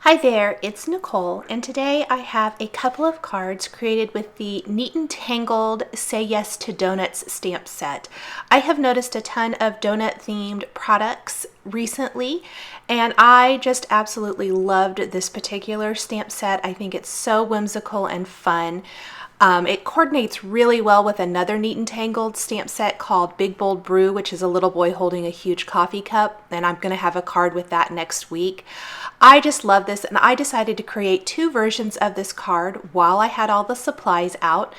Hi there, it's Nicole, and today I have a couple of cards created with the Neat Tangled Say Yes to Donuts stamp set. I have noticed a ton of donut themed products recently, and I just absolutely loved this particular stamp set. I think it's so whimsical and fun. It coordinates really well with another Neat and Tangled stamp set called Big Bold Brew, which is a little boy holding a huge coffee cup, and I'm going to have a card with that next week. I just love this, and I decided to create two versions of this card while I had all the supplies out.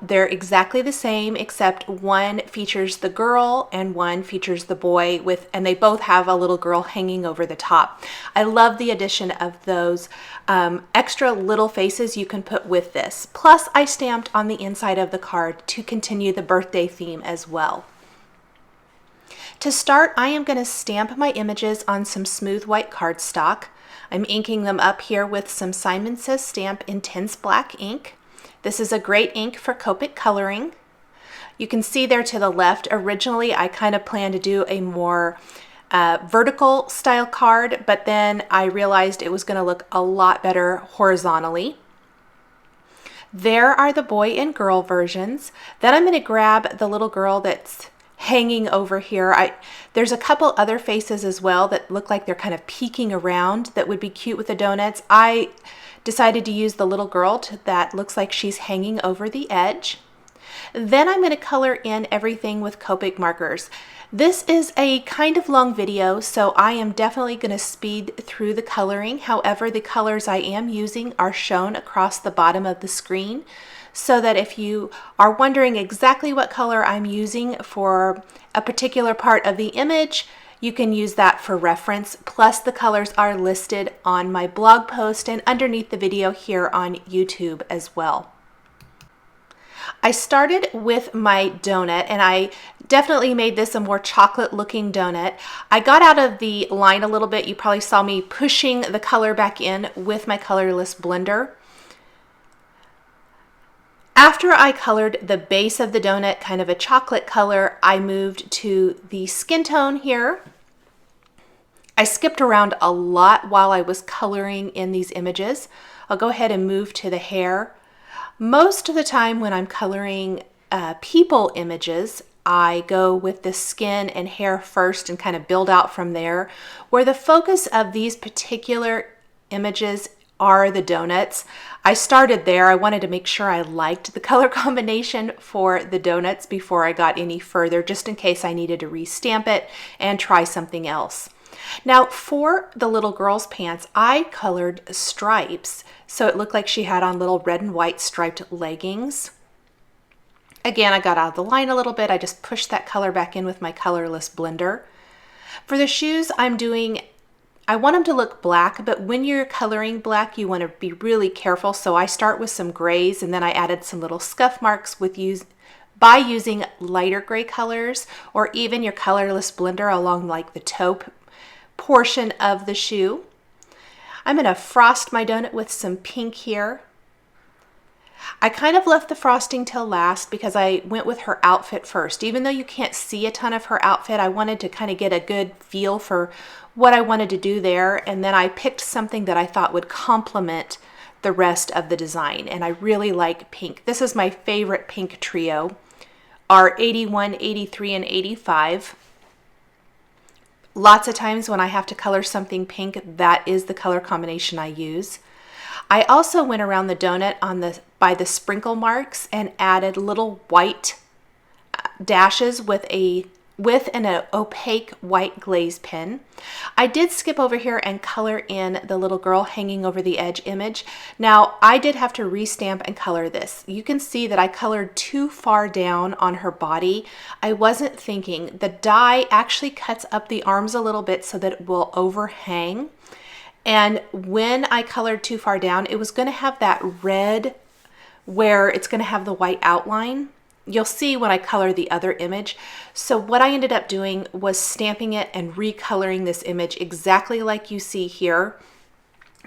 They're exactly the same, except one features the girl and one features the boy, and they both have a little girl hanging over the top. I love the addition of those extra little faces you can put with this. Plus, I stamped on the inside of the card to continue the birthday theme as well. To start, I am going to stamp my images on some smooth white cardstock. I'm inking them up here with some Simon Says Stamp Intense Black ink. This is a great ink for Copic coloring. You can see there to the left, originally I kind of planned to do a more vertical style card, but then I realized it was going to look a lot better horizontally. There are the boy and girl versions. Then I'm going to grab the little girl that's hanging over here. There's a couple other faces as well that look like they're kind of peeking around that would be cute with the donuts. I decided to use the little girl that looks like she's hanging over the edge. Then I'm going to color in everything with Copic markers. This is a kind of long video, so I am definitely going to speed through the coloring. However, the colors I am using are shown across the bottom of the screen, so that if you are wondering exactly what color I'm using for a particular part of the image, you can use that for reference. Plus, the colors are listed on my blog post and underneath the video here on YouTube as well. I started with my donut, and I definitely made this a more chocolate looking donut. I got out of the line a little bit. You probably saw me pushing the color back in with my colorless blender. After I colored the base of the donut kind of a chocolate color, I moved to the skin tone here. I skipped around a lot while I was coloring in these images. I'll go ahead and move to the hair. Most of the time when I'm coloring people images, I go with the skin and hair first and kind of build out from there. Where the focus of these particular images are the donuts, I started there. I wanted to make sure I liked the color combination for the donuts before I got any further, just in case I needed to restamp it and try something else. Now for the little girl's pants, I colored stripes, so it looked like she had on little red and white striped leggings. Again, I got out of the line a little bit. I just pushed that color back in with my colorless blender. For the shoes, I want them to look black, but when you're coloring black, you want to be really careful. So I start with some grays, and then I added some little scuff marks by using lighter gray colors, or even your colorless blender along like the toe portion of the shoe. I'm going to frost my donut with some pink here. I kind of left the frosting till last because I went with her outfit first. Even though you can't see a ton of her outfit, I wanted to kind of get a good feel for what I wanted to do there, and then I picked something that I thought would complement the rest of the design, and I really like pink. This is my favorite pink trio, are 81, 83, and 85. Lots of times when I have to color something pink, that is the color combination I use. I also went around the donut by the sprinkle marks and added little white dashes with an opaque white glaze pen. I did skip over here and color in the little girl hanging over the edge image. Now, I did have to restamp and color this. You can see that I colored too far down on her body. I wasn't thinking. The die actually cuts up the arms a little bit so that it will overhang. And when I colored too far down, it was going to have that red where it's going to have the white outline. You'll see when I color the other image. So what I ended up doing was stamping it and recoloring this image exactly like you see here.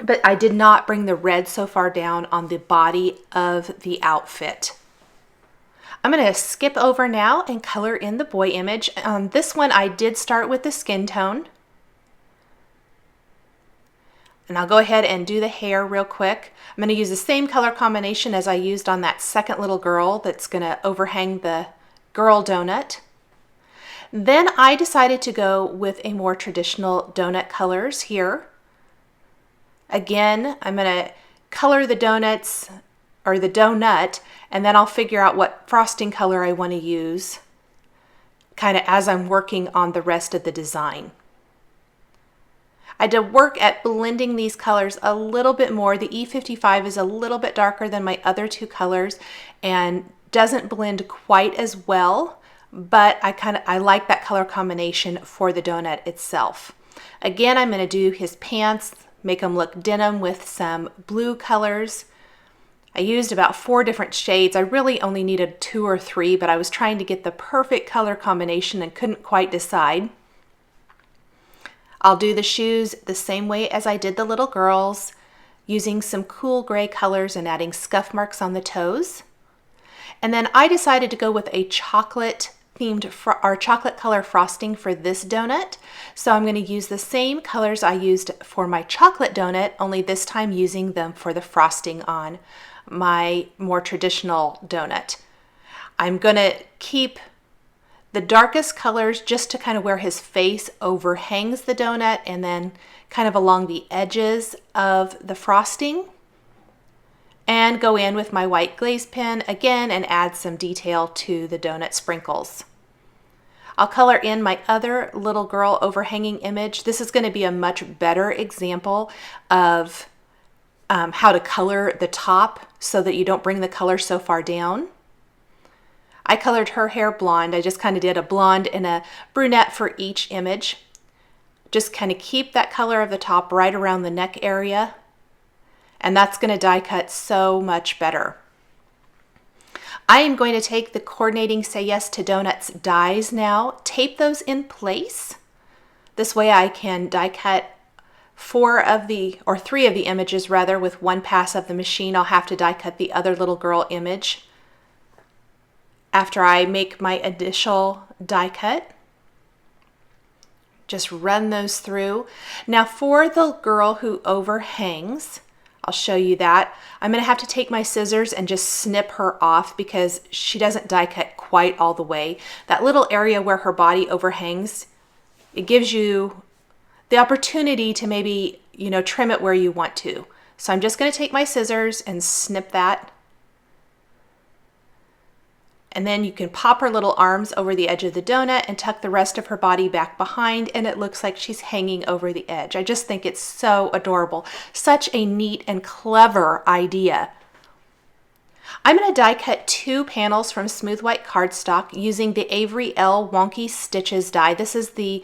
But I did not bring the red so far down on the body of the outfit. I'm going to skip over now and color in the boy image. On this one, I did start with the skin tone. And I'll go ahead and do the hair real quick. I'm going to use the same color combination as I used on that second little girl that's going to overhang the girl donut. Then I decided to go with a more traditional donut colors here. Again, I'm going to color the donuts or the donut, and then I'll figure out what frosting color I want to use kind of as I'm working on the rest of the design. I had to work at blending these colors a little bit more. The E55 is a little bit darker than my other two colors and doesn't blend quite as well, but I like that color combination for the donut itself. Again, I'm going to do his pants, make them look denim with some blue colors. I used about 4 different shades. I really only needed 2 or 3, but I was trying to get the perfect color combination and couldn't quite decide. I'll do the shoes the same way as I did the little girls, using some cool gray colors and adding scuff marks on the toes. And then I decided to go with a chocolate themed or chocolate color frosting for this donut. So I'm going to use the same colors I used for my chocolate donut, only this time using them for the frosting on my more traditional donut. I'm going to keep the darkest colors just to kind of where his face overhangs the donut and then kind of along the edges of the frosting. And go in with my white glaze pen again and add some detail to the donut sprinkles. I'll color in my other little girl overhanging image. This is going to be a much better example of how to color the top so that you don't bring the color so far down. I colored her hair blonde. I just kind of did a blonde and a brunette for each image. Just kind of keep that color of the top right around the neck area. And that's going to die cut so much better. I am going to take the coordinating Say Yes to Donuts dies now, tape those in place. This way I can die cut 3 of the images rather with one pass of the machine. I'll have to die cut the other little girl image after I make my initial die cut. Just run those through. Now for the girl who overhangs, I'll show you that. I'm going to have to take my scissors and just snip her off because she doesn't die cut quite all the way. That little area where her body overhangs, it gives you the opportunity to maybe, trim it where you want to. So I'm just going to take my scissors and snip that. And then you can pop her little arms over the edge of the donut and tuck the rest of her body back behind, and it looks like she's hanging over the edge. I just think it's so adorable. Such a neat and clever idea. I'm going to die cut 2 panels from smooth white cardstock using the Avery L Wonky Stitches die. This is the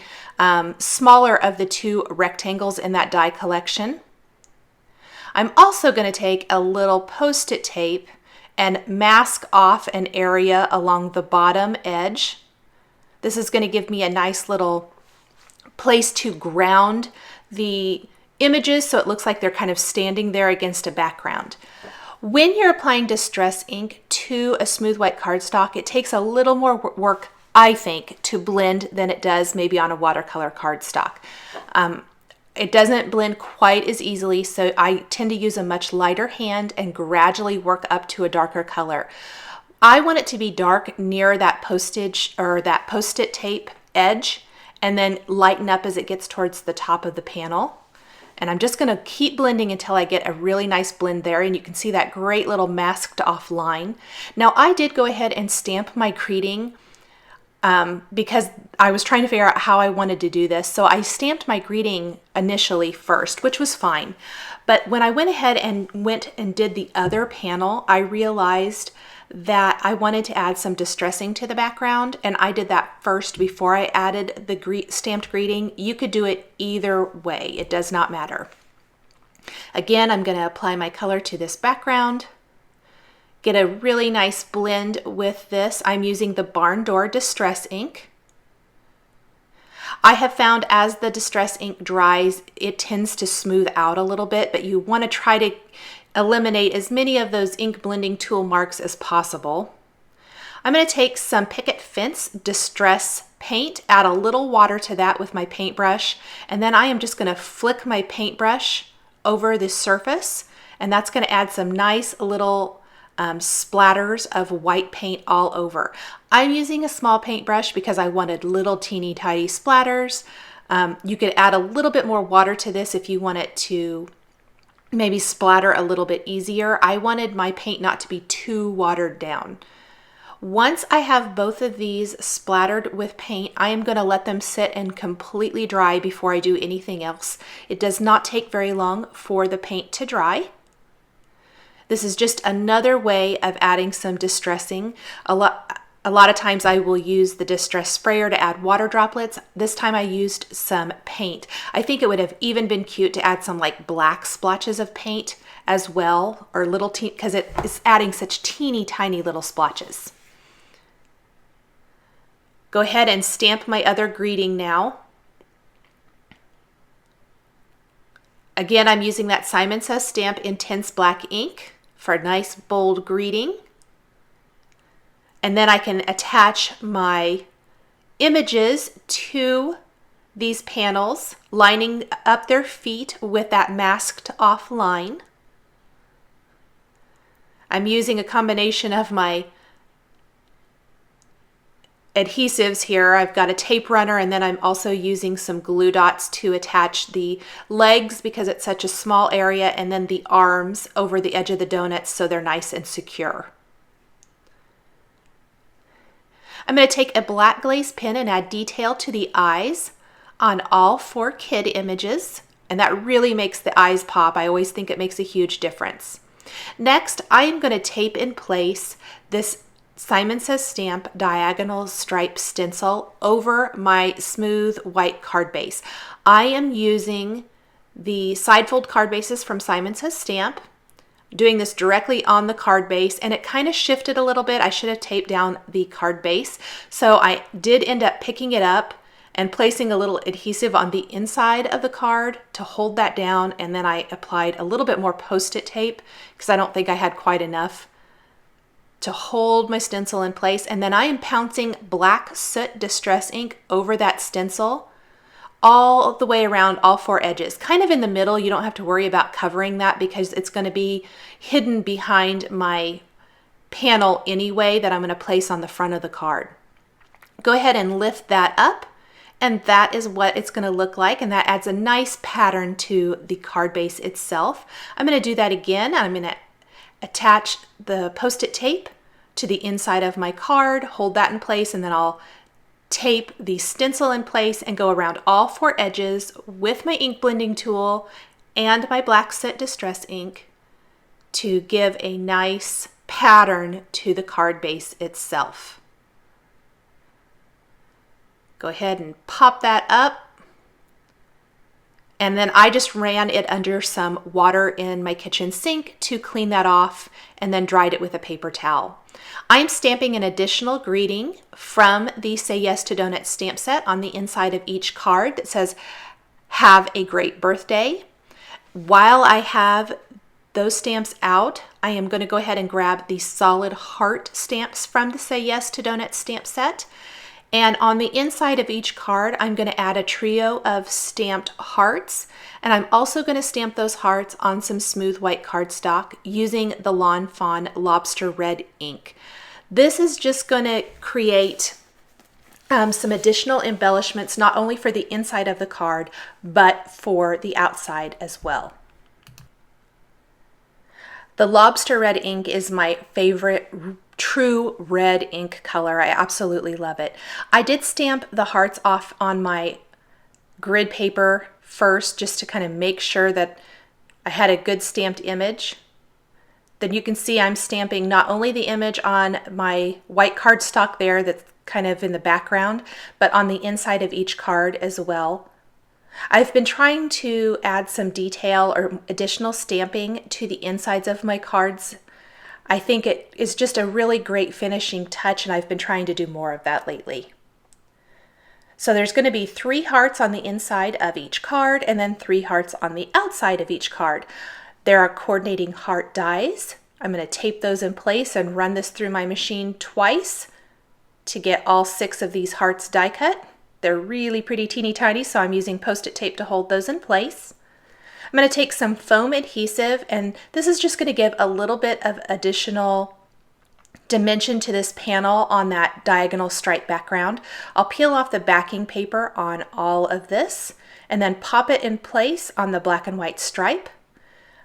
smaller of the 2 rectangles in that die collection. I'm also going to take a little Post-it tape and mask off an area along the bottom edge. This is going to give me a nice little place to ground the images so it looks like they're kind of standing there against a background. When you're applying distress ink to a smooth white cardstock, it takes a little more work, I think, to blend than it does maybe on a watercolor cardstock. It doesn't blend quite as easily, so I tend to use a much lighter hand and gradually work up to a darker color. I want it to be dark near that postage or that Post-it tape edge and then lighten up as it gets towards the top of the panel. And I'm just going to keep blending until I get a really nice blend there, and you can see that great little masked off line. Now I did go ahead and stamp my greeting because I was trying to figure out how I wanted to do this. So I stamped my greeting initially first, which was fine. But when I went ahead and did the other panel, I realized that I wanted to add some distressing to the background, and I did that first before I added the stamped greeting. You could do it either way. It does not matter. Again, I'm going to apply my color to this background. Get a really nice blend with this. I'm using the Barn Door Distress ink. I have found as the distress ink dries, it tends to smooth out a little bit, but you want to try to eliminate as many of those ink blending tool marks as possible. I'm going to take some Picket Fence Distress paint, add a little water to that with my paintbrush, and then I am just going to flick my paintbrush over the surface, and that's going to add some nice little splatters of white paint all over. I'm using a small paintbrush because I wanted little teeny tiny splatters. You could add a little bit more water to this if you want it to maybe splatter a little bit easier. I wanted my paint not to be too watered down. Once I have both of these splattered with paint, I am going to let them sit and completely dry before I do anything else. It does not take very long for the paint to dry. This is just another way of adding some distressing. A lot of times I will use the distress sprayer to add water droplets. This time I used some paint. I think it would have even been cute to add some like black splotches of paint as well, or little because it is adding such teeny tiny little splotches. Go ahead and stamp my other greeting now. Again, I'm using that Simon Says Stamp Intense Black ink for a nice bold greeting. And then I can attach my images to these panels, lining up their feet with that masked off line. I'm using a combination of my adhesives here. I've got a tape runner, and then I'm also using some glue dots to attach the legs because it's such a small area, and then the arms over the edge of the donuts so they're nice and secure. I'm going to take a black glaze pen and add detail to the eyes on all 4 kid images, and that really makes the eyes pop. I always think it makes a huge difference. Next, I am going to tape in place this Simon Says Stamp diagonal stripe stencil over my smooth white card base. I am using the side fold card bases from Simon Says Stamp, doing this directly on the card base, and it kind of shifted a little bit. I should have taped down the card base. So I did end up picking it up and placing a little adhesive on the inside of the card to hold that down, and then I applied a little bit more Post-it tape because I don't think I had quite enough to hold my stencil in place. And then I am pouncing black soot distress ink over that stencil all the way around all 4 edges. Kind of in the middle, you don't have to worry about covering that because it's going to be hidden behind my panel anyway that I'm going to place on the front of the card. Go ahead and lift that up, and that is what it's going to look like, and that adds a nice pattern to the card base itself. I'm going to do that again. I'm going to attach the Post-it tape to the inside of my card, hold that in place, and then I'll tape the stencil in place and go around all 4 edges with my ink blending tool and my black soot distress ink to give a nice pattern to the card base itself. Go ahead and pop that up. And then I just ran it under some water in my kitchen sink to clean that off, and then dried it with a paper towel. I'm stamping an additional greeting from the Say Yes to Donuts stamp set on the inside of each card that says, "Have a great birthday." While I have those stamps out, I am going to go ahead and grab the solid heart stamps from the Say Yes to Donuts stamp set. And on the inside of each card, I'm going to add a trio of stamped hearts. And I'm also going to stamp those hearts on some smooth white cardstock using the Lawn Fawn Lobster Red ink. This is just going to create some additional embellishments, not only for the inside of the card, but for the outside as well. The Lobster Red ink is my favorite true red ink color. I absolutely love it. I did stamp the hearts off on my grid paper first just to kind of make sure that I had a good stamped image. Then you can see I'm stamping not only the image on my white cardstock there that's kind of in the background, but on the inside of each card as well. I've been trying to add some detail or additional stamping to the insides of my cards. I think it is just a really great finishing touch, and I've been trying to do more of that lately. So there's going to be 3 hearts on the inside of each card and then 3 hearts on the outside of each card. There are coordinating heart dies. I'm going to tape those in place and run this through my machine twice to get all 6 of these hearts die cut. They're really pretty teeny tiny, so I'm using Post-it tape to hold those in place. I'm going to take some foam adhesive, and this is just going to give a little bit of additional dimension to this panel on that diagonal stripe background. I'll peel off the backing paper on all of this and then pop it in place on the black and white stripe.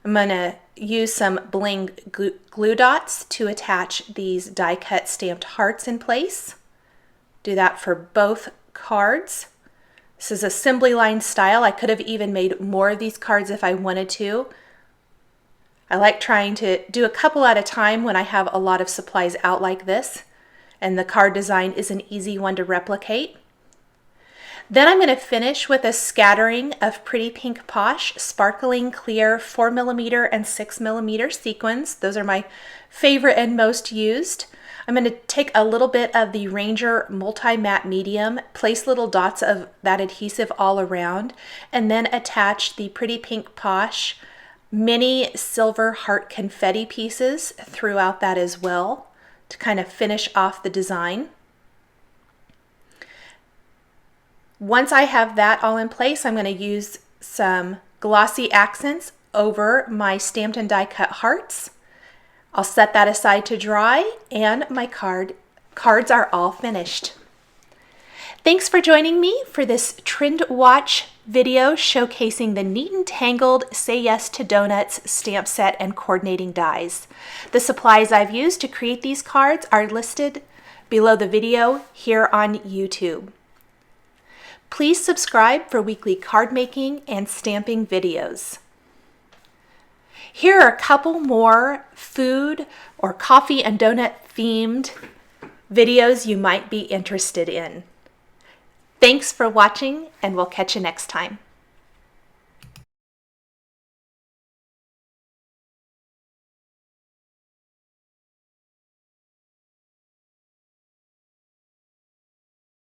I'm going to use some bling glue dots to attach these die cut stamped hearts in place. Do that for both cards. This is assembly line style. I could have even made more of these cards if I wanted to. I like trying to do a couple at a time when I have a lot of supplies out like this, and the card design is an easy one to replicate. Then I'm going to finish with a scattering of Pretty Pink Posh sparkling clear 4mm and 6mm sequins. Those are my favorite and most used. I'm going to take a little bit of the Ranger Multi-Matte Medium, place little dots of that adhesive all around, and then attach the Pretty Pink Posh mini silver heart confetti pieces throughout that as well to kind of finish off the design. Once I have that all in place, I'm going to use some glossy accents over my stamped and die cut hearts. I'll set that aside to dry, and my cards are all finished. Thanks for joining me for this Trend Watch video showcasing the Neat Tangled Say Yes to Donuts stamp set and coordinating dies. The supplies I've used to create these cards are listed below the video here on YouTube. Please subscribe for weekly card making and stamping videos. Here are a couple more food or coffee and donut themed videos you might be interested in. Thanks for watching, and we'll catch you next time.